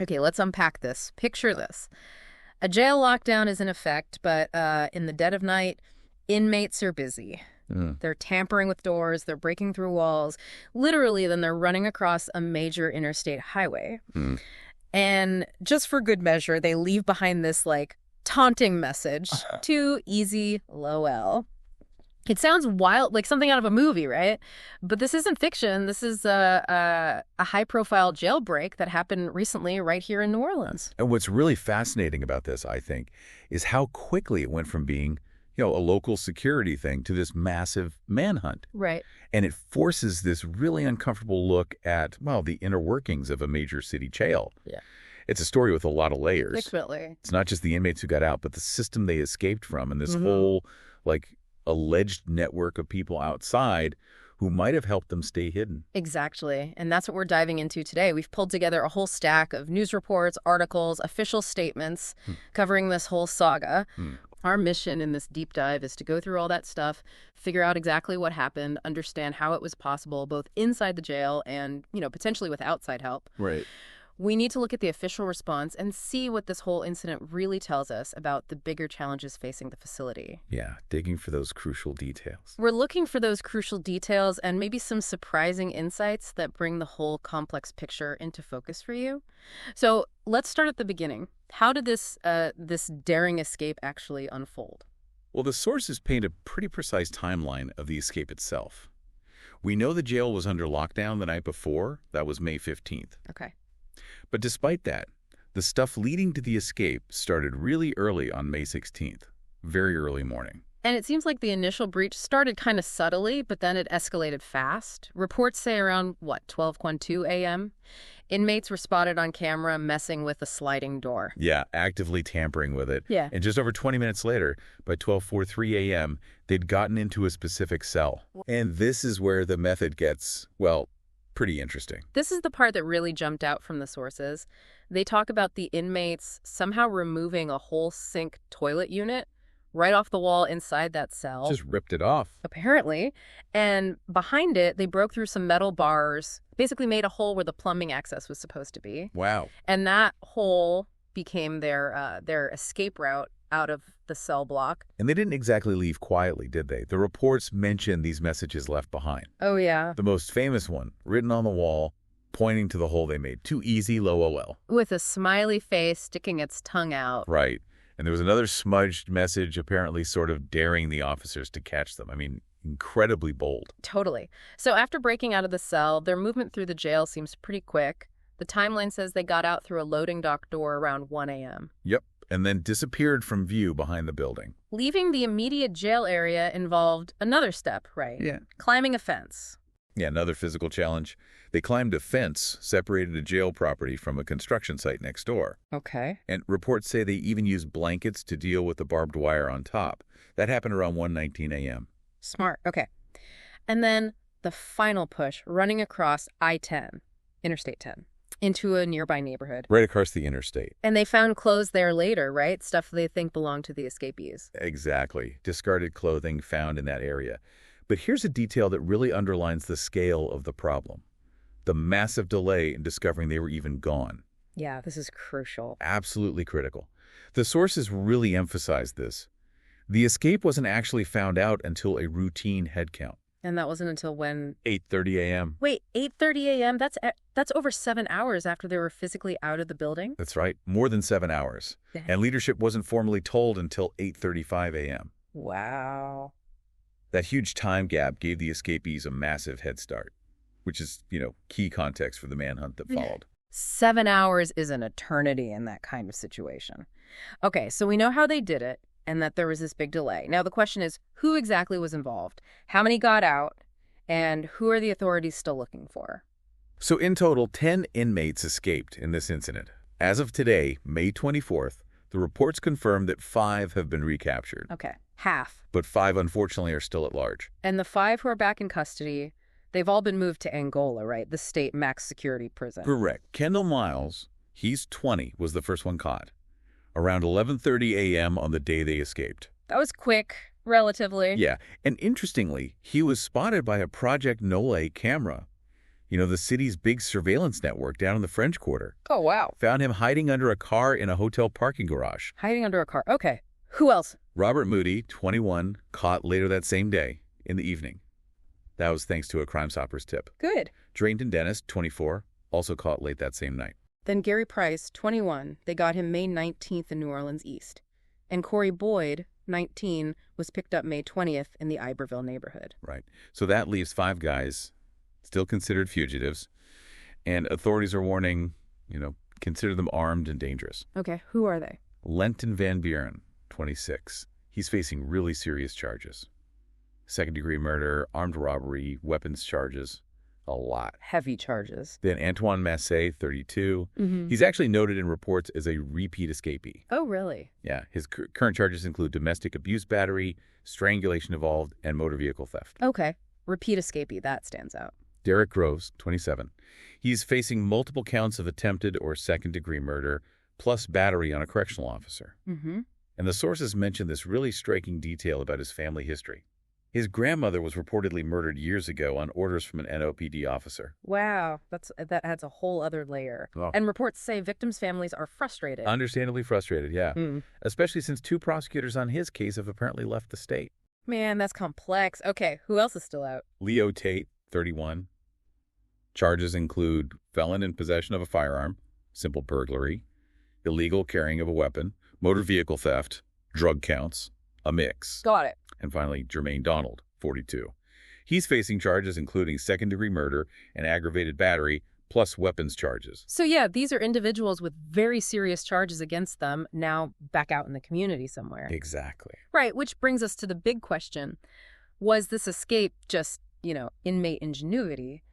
Okay, let's unpack this. Picture this. A jail lockdown is in effect, but in the dead of night, inmates are busy. Mm. They're tampering with doors, they're breaking through walls. Literally, then they're running across a major interstate highway. Mm. And just for good measure, they leave behind this, like, taunting message to easy, Lowell. It sounds wild, like something out of a movie, right? But this isn't fiction. This is a high-profile jailbreak that happened recently right here in New Orleans. And what's really fascinating about this, I think, is how quickly it went from being, a local security thing to this massive manhunt. Right. And it forces this really uncomfortable look at, well, the inner workings of a major city jail. Yeah. It's a story with a lot of layers. Definitely. It's not just the inmates who got out, but the system they escaped from and this whole, alleged network of people outside who might have helped them stay hidden. Exactly. And that's what we're diving into today. We've pulled together a whole stack of news reports, articles, official statements covering this whole saga. Our mission in this deep dive is to go through all that stuff, figure out exactly what happened, understand how it was possible, both inside the jail and, potentially with outside help. Right. We need to look at the official response and see what this whole incident really tells us about the bigger challenges facing the facility. Yeah, digging for those crucial details. We're looking for those crucial details and maybe some surprising insights that bring the whole complex picture into focus for you. So let's start at the beginning. How did this daring escape actually unfold? Well, the sources paint a pretty precise timeline of the escape itself. We know the jail was under lockdown the night before. That was May 15th. Okay. But despite that, the stuff leading to the escape started really early on May 16th, very early morning. And it seems like the initial breach started kind of subtly, but then it escalated fast. Reports say around, 12:02 a.m.? Inmates were spotted on camera messing with a sliding door. Yeah, actively tampering with it. Yeah. And just over 20 minutes later, by 12:43 a.m., they'd gotten into a specific cell. And this is where the method gets, pretty interesting. This is the part that really jumped out from the sources. They talk about the inmates somehow removing a whole sink toilet unit right off the wall inside that cell. Just ripped it off. Apparently. And behind it, they broke through some metal bars, basically made a hole where the plumbing access was supposed to be. Wow. And that hole became their escape route out of the cell block. And they didn't exactly leave quietly, did they? The reports mention these messages left behind. Oh, yeah. The most famous one, written on the wall, pointing to the hole they made. Too easy, LOL. With a smiley face sticking its tongue out. Right. And there was another smudged message apparently sort of daring the officers to catch them. I mean, incredibly bold. Totally. So after breaking out of the cell, their movement through the jail seems pretty quick. The timeline says they got out through a loading dock door around 1 a.m. Yep. And then disappeared from view behind the building. Leaving the immediate jail area involved another step, right? Yeah. Climbing a fence. Yeah, another physical challenge. They climbed a fence, separated a jail property from a construction site next door. Okay. And reports say they even used blankets to deal with the barbed wire on top. That happened around 1:19 a.m. Smart. Okay. And then the final push, running across I-10, Interstate 10, into a nearby neighborhood. Right across the interstate. And they found clothes there later, right? Stuff they think belonged to the escapees. Exactly. Discarded clothing found in that area. But here's a detail that really underlines the scale of the problem. The massive delay in discovering they were even gone. Yeah, this is crucial. Absolutely critical. The sources really emphasize this. The escape wasn't actually found out until a routine head count. And that wasn't until when? 8:30 a.m. Wait, 8:30 a.m.? That's over 7 hours after they were physically out of the building? That's right. More than 7 hours. Dang. And leadership wasn't formally told until 8:35 a.m. Wow. That huge time gap gave the escapees a massive head start, which is, key context for the manhunt that followed. 7 hours is an eternity in that kind of situation. Okay, so we know how they did it and that there was this big delay. Now the question is, who exactly was involved? How many got out? And who are the authorities still looking for? So in total, 10 inmates escaped in this incident. As of today, May 24th, the reports confirm that 5 have been recaptured. Okay, half. But 5, unfortunately, are still at large. And the 5 who are back in custody, they've all been moved to Angola, right? The state max security prison. Correct. Kendall Miles, he's 20, was the first one caught. Around 11:30 a.m. on the day they escaped. That was quick, relatively. Yeah, and interestingly, he was spotted by a Project Nole camera. The city's big surveillance network down in the French Quarter. Oh, wow. Found him hiding under a car in a hotel parking garage. Hiding under a car. Okay. Who else? Robert Moody, 21, caught later that same day in the evening. That was thanks to a Crime Stoppers tip. Good. Drayton Dennis, 24, also caught late that same night. Then Gary Price, 21, they got him May 19th in New Orleans East. And Corey Boyd, 19, was picked up May 20th in the Iberville neighborhood. Right. So that leaves 5 guys still considered fugitives. And authorities are warning, consider them armed and dangerous. Okay, who are they? Lenton Van Buren, 26. He's facing really serious charges. Second-degree murder, armed robbery, weapons charges. A lot. Heavy charges. Then Antoine Massé, 32. Mm-hmm. He's actually noted in reports as a repeat escapee. Oh, really? Yeah. His current charges include domestic abuse battery, strangulation involved, and motor vehicle theft. Okay. Repeat escapee. That stands out. Derek Groves, 27. He's facing multiple counts of attempted or second-degree murder, plus battery on a correctional officer. Mm-hmm. And the sources mention this really striking detail about his family history. His grandmother was reportedly murdered years ago on orders from an NOPD officer. Wow, that adds a whole other layer. Oh. And reports say victims' families are frustrated. Understandably frustrated, yeah. Especially since 2 prosecutors on his case have apparently left the state. Man, that's complex. Okay, who else is still out? Leo Tate, 31. Charges include felon in possession of a firearm, simple burglary, illegal carrying of a weapon, motor vehicle theft, drug counts, a mix. Got it. And finally, Jermaine Donald, 42. He's facing charges including second-degree murder and aggravated battery, plus weapons charges. So yeah, these are individuals with very serious charges against them, now back out in the community somewhere. Exactly. Right, which brings us to the big question. Was this escape just, inmate ingenuity?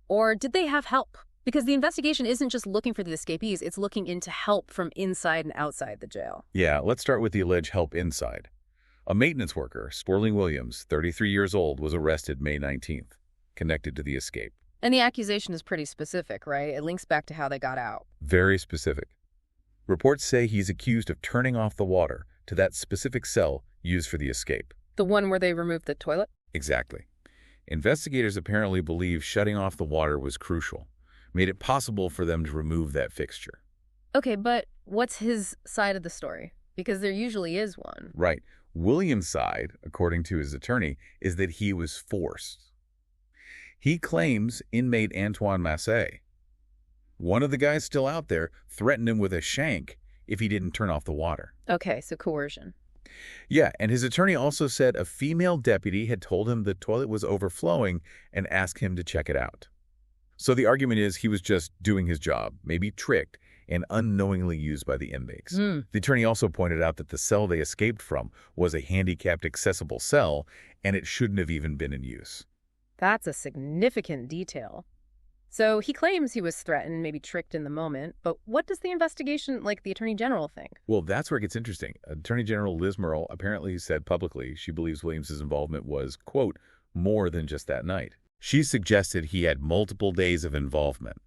Or did they have help? Because the investigation isn't just looking for the escapees, it's looking into help from inside and outside the jail. Yeah, let's start with the alleged help inside. A maintenance worker, Sterling Williams, 33 years old, was arrested May 19th, connected to the escape. And the accusation is pretty specific, right? It links back to how they got out. Very specific. Reports say he's accused of turning off the water to that specific cell used for the escape. The one where they removed the toilet? Exactly. Investigators apparently believe shutting off the water was crucial, made it possible for them to remove that fixture. Okay, but what's his side of the story? Because there usually is one. Right. Williams' side, according to his attorney, is that he was forced. He claims inmate Antoine Massé, one of the guys still out there, threatened him with a shank if he didn't turn off the water. Okay, so coercion. Yeah, and his attorney also said a female deputy had told him the toilet was overflowing and asked him to check it out. So the argument is he was just doing his job, maybe tricked, and unknowingly used by the inmates. The attorney also pointed out that the cell they escaped from was a handicapped accessible cell, and it shouldn't have even been in use. That's a significant detail. So he claims he was threatened, maybe tricked in the moment, but what does the investigation, like the Attorney General, think? Well, that's where it gets interesting. Attorney General Liz Murrell apparently said publicly she believes Williams' involvement was, quote, more than just that night. She suggested he had multiple days of involvement,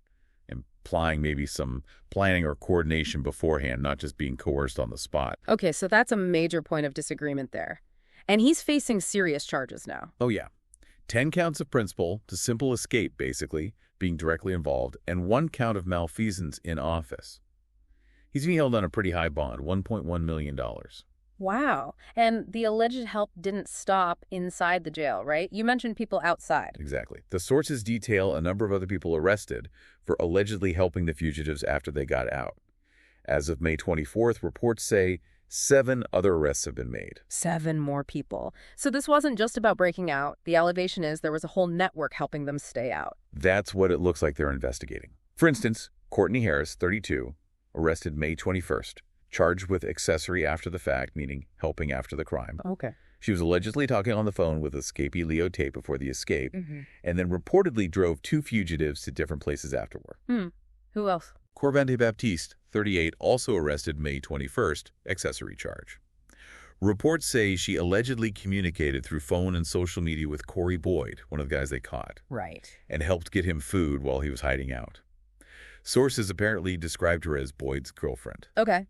implying maybe some planning or coordination beforehand, not just being coerced on the spot. Okay, so that's a major point of disagreement there. And he's facing serious charges now. Oh, yeah. 10 counts of principal to simple escape, basically, being directly involved, and 1 count of malfeasance in office. He's being held on a pretty high bond, $1.1 million. Wow. And the alleged help didn't stop inside the jail, right? You mentioned people outside. Exactly. The sources detail a number of other people arrested for allegedly helping the fugitives after they got out. As of May 24th, reports say 7 other arrests have been made. 7 more people. So this wasn't just about breaking out. The allegation is there was a whole network helping them stay out. That's what it looks like they're investigating. For instance, Courtney Harris, 32, arrested May 21st, charged with accessory after the fact, meaning helping after the crime. Okay. She was allegedly talking on the phone with escapee Leo Tate before the escape, and then reportedly drove 2 fugitives to different places afterward. Who else? Corvante Baptiste, 38, also arrested May 21st, accessory charge. Reports say she allegedly communicated through phone and social media with Corey Boyd, one of the guys they caught. Right. And helped get him food while he was hiding out. Sources apparently described her as Boyd's girlfriend. Okay.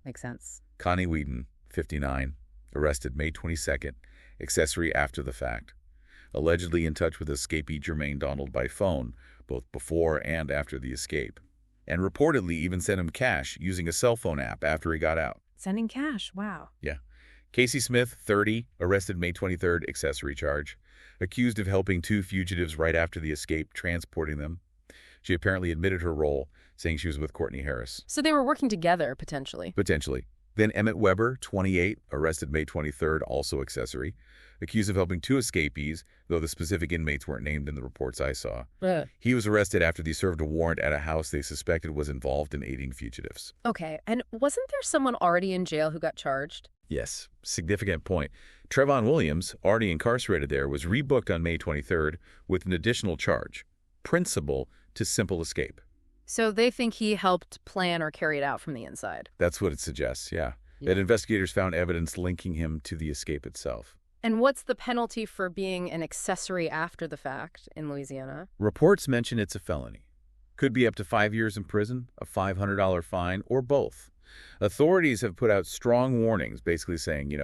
Makes sense. Connie Whedon, 59, arrested May 22nd, accessory after the fact. allegedly in touch with escapee Jermaine Donald by phone, both before and after the escape, and reportedly even sent him cash using a cell phone app after he got out. Sending cash, wow. Yeah. Casey Smith, 30, arrested May 23rd, accessory charge, accused of helping 2 fugitives right after the escape, transporting them. She apparently admitted her role, saying she was with Courtney Harris. So they were working together, potentially. Potentially. Then Emmett Weber, 28, arrested May 23rd, also accessory, accused of helping 2 escapees, though the specific inmates weren't named in the reports I saw. He was arrested after they served a warrant at a house they suspected was involved in aiding fugitives. Okay, and wasn't there someone already in jail who got charged? Yes, significant point. Trevon Williams, already incarcerated there, was rebooked on May 23rd with an additional charge, principal to simple escape. So they think he helped plan or carry it out from the inside. That's what it suggests, yeah. That investigators found evidence linking him to the escape itself. And what's the penalty for being an accessory after the fact in Louisiana? Reports mention it's a felony. Could be up to 5 years in prison, a $500 fine, or both. Authorities have put out strong warnings, basically saying,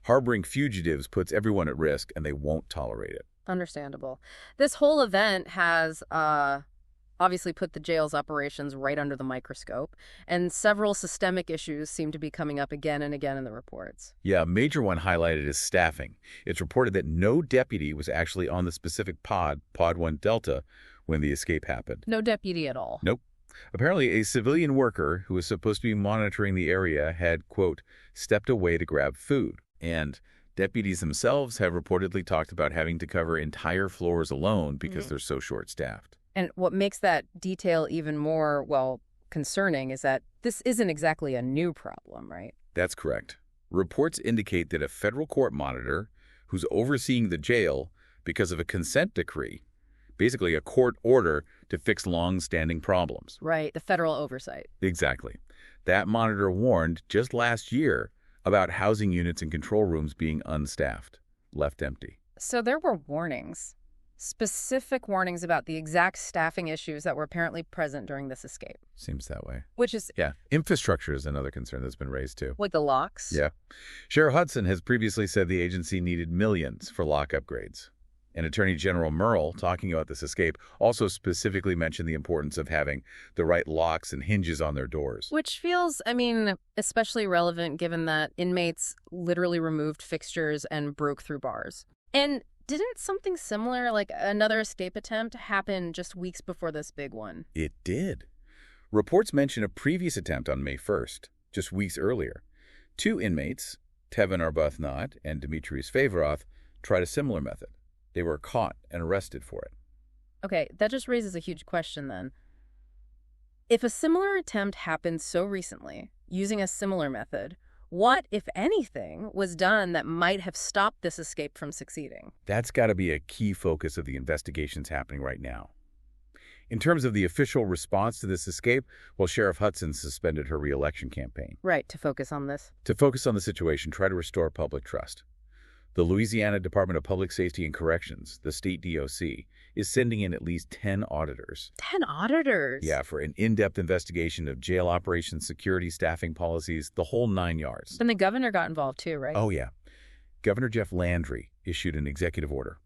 harboring fugitives puts everyone at risk and they won't tolerate it. Understandable. This whole event has obviously put the jail's operations right under the microscope, and several systemic issues seem to be coming up again and again in the reports. Yeah, a major one highlighted is staffing. It's reported that no deputy was actually on the specific pod 1 Delta, when the escape happened. No deputy at all? Nope. Apparently, a civilian worker who was supposed to be monitoring the area had, quote, stepped away to grab food. And deputies themselves have reportedly talked about having to cover entire floors alone because they're so short-staffed. And what makes that detail even more, concerning is that this isn't exactly a new problem, right? That's correct. Reports indicate that a federal court monitor who's overseeing the jail because of a consent decree, basically a court order to fix long-standing problems. Right, the federal oversight. Exactly. That monitor warned just last year about housing units and control rooms being unstaffed, left empty. So there were warnings, specific warnings about the exact staffing issues that were apparently present during this escape. Seems that way. Which is... Yeah. Infrastructure is another concern that's been raised, too. Like the locks? Yeah. Sheriff Hudson has previously said the agency needed millions for lock upgrades. And Attorney General Merle, talking about this escape, also specifically mentioned the importance of having the right locks and hinges on their doors. Which feels, especially relevant given that inmates literally removed fixtures and broke through bars. And didn't something similar, like another escape attempt, happen just weeks before this big one? It did. Reports mention a previous attempt on May 1st, just weeks earlier. 2 inmates, Tevin Arbuthnot and Demetrius Favoroth, tried a similar method. They were caught and arrested for it. Okay, that just raises a huge question then. If a similar attempt happened so recently, using a similar method, what, if anything, was done that might have stopped this escape from succeeding? That's got to be a key focus of the investigations happening right now. In terms of the official response to this escape, Sheriff Hudson suspended her re-election campaign. Right, to focus on this. To focus on the situation, try to restore public trust. The Louisiana Department of Public Safety and Corrections, the state DOC, is sending in at least 10 auditors. 10 auditors? Yeah, for an in-depth investigation of jail operations, security, staffing policies, the whole 9 yards. Then the governor got involved too, right? Oh, yeah. Governor Jeff Landry issued an executive order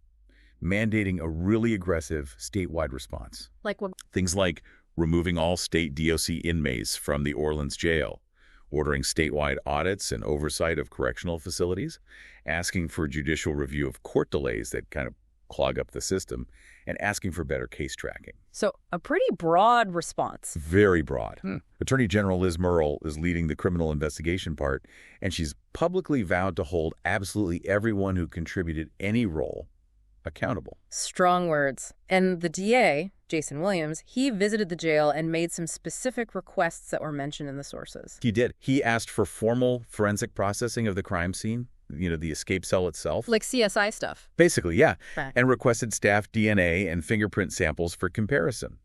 mandating a really aggressive statewide response. Like what? Things like removing all state DOC inmates from the Orleans jail, ordering statewide audits and oversight of correctional facilities, asking for judicial review of court delays that kind of clog up the system, and asking for better case tracking. So a pretty broad response. Very broad. Attorney General Liz Murrill is leading the criminal investigation part, and she's publicly vowed to hold absolutely everyone who contributed any role accountable. Strong words. And the DA, Jason Williams, he visited the jail and made some specific requests that were mentioned in the sources. He did. He asked for formal forensic processing of the crime scene, the escape cell itself. Like CSI stuff. Basically, yeah. Right. And requested staff DNA and fingerprint samples for comparison.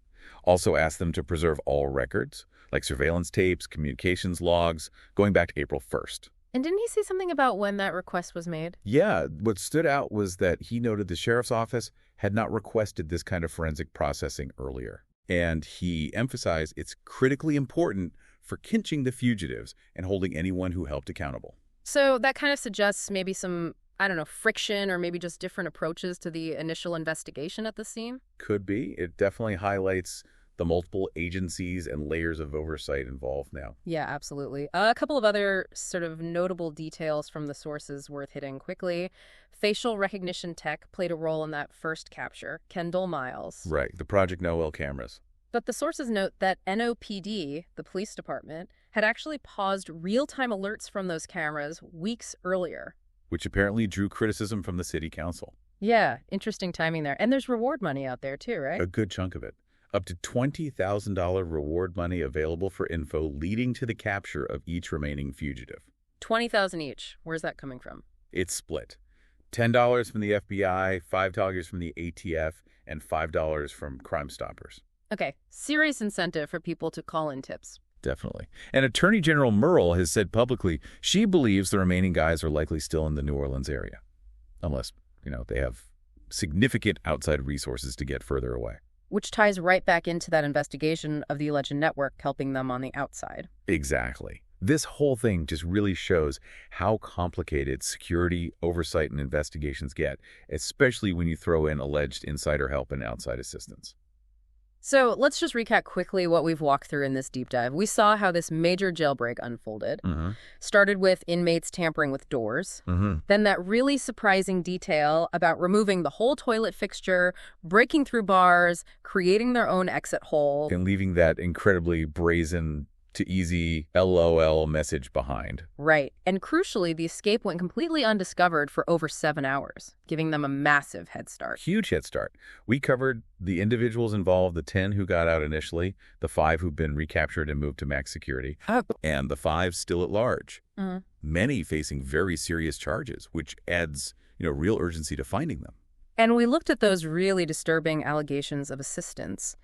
Also asked them to preserve all records, like surveillance tapes, communications logs, going back to April 1st. And didn't he say something about when that request was made? Yeah, what stood out was that he noted the sheriff's office had not requested this kind of forensic processing earlier. And he emphasized it's critically important for clinching the fugitives and holding anyone who helped accountable. So that kind of suggests maybe some I don't know, friction or maybe just different approaches to the initial investigation at the scene? Could be. It definitely highlights the multiple agencies and layers of oversight involved now. Yeah, absolutely. A couple of other sort of notable details from the sources worth hitting quickly. Facial recognition tech played a role in that first capture, Kendall Miles. Right, the Project Noel cameras. But the sources note that NOPD, the police department, had actually paused real-time alerts from those cameras weeks earlier. Which apparently drew criticism from the city council. Yeah, interesting timing there. And there's reward money out there too, right? A good chunk of it. Up to $20,000 reward money available for info leading to the capture of each remaining fugitive. 20,000 each. Where's that coming from? It's split. $10 from the FBI, $5 from the ATF, and $5 from Crime Stoppers. Okay, serious incentive for people to call in tips. Definitely. And Attorney General Merle has said publicly she believes the remaining guys are likely still in the New Orleans area. Unless, they have significant outside resources to get further away. Which ties right back into that investigation of the alleged network helping them on the outside. Exactly. This whole thing just really shows how complicated security, oversight, and investigations get, especially when you throw in alleged insider help and outside assistance. So let's just recap quickly what we've walked through in this deep dive. We saw how this major jailbreak unfolded. Started with inmates tampering with doors. Then that really surprising detail about removing the whole toilet fixture, breaking through bars, creating their own exit hole. And leaving that incredibly brazen to easy LOL message behind. Right. And crucially, the escape went completely undiscovered for over 7 hours, giving them a massive head start. Huge head start. We covered the individuals involved, the 10 who got out initially, the 5 who've been recaptured and moved to max security, and the 5 still at large. Many facing very serious charges, which adds, real urgency to finding them. And we looked at those really disturbing allegations of assistance,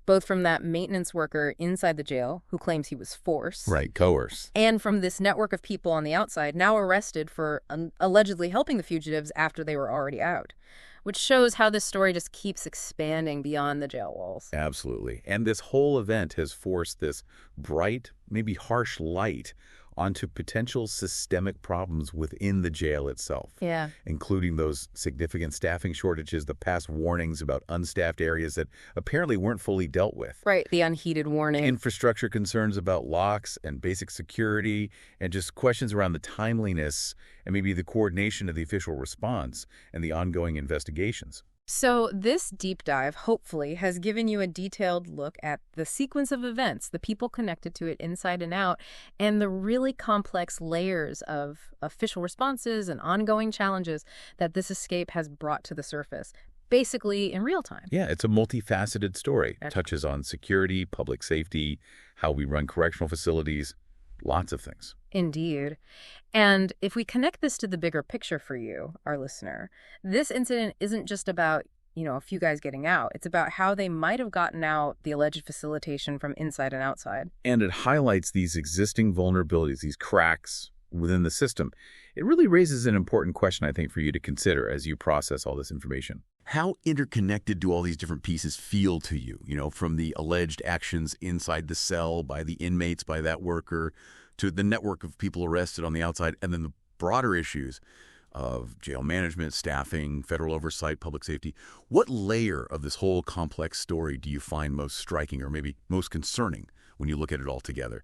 both from that maintenance worker inside the jail who claims he was forced. Right, coerce. And from this network of people on the outside now arrested for allegedly helping the fugitives after they were already out, which shows how this story just keeps expanding beyond the jail walls. Absolutely. And this whole event has forced this bright, maybe harsh light onto potential systemic problems within the jail itself. Yeah. Including those significant staffing shortages, the past warnings about unstaffed areas that apparently weren't fully dealt with. Right, the unheeded warning. Infrastructure concerns about locks and basic security, and just questions around the timeliness and maybe the coordination of the official response and the ongoing investigations. So this deep dive, hopefully, has given you a detailed look at the sequence of events, the people connected to it inside and out, and the really complex layers of official responses and ongoing challenges that this escape has brought to the surface, basically in real time. Yeah, it's a multifaceted story. It touches on security, public safety, how we run correctional facilities, lots of things. Indeed. And if we connect this to the bigger picture for you, our listener, this incident isn't just about, a few guys getting out. It's about how they might have gotten out the alleged facilitation from inside and outside. And it highlights these existing vulnerabilities, these cracks within the system. It really raises an important question, I think, for you to consider as you process all this information. How interconnected do all these different pieces feel to you? From the alleged actions inside the cell by the inmates, by that worker, to the network of people arrested on the outside, and then the broader issues of jail management, staffing, federal oversight, public safety. What layer of this whole complex story do you find most striking or maybe most concerning when you look at it all together?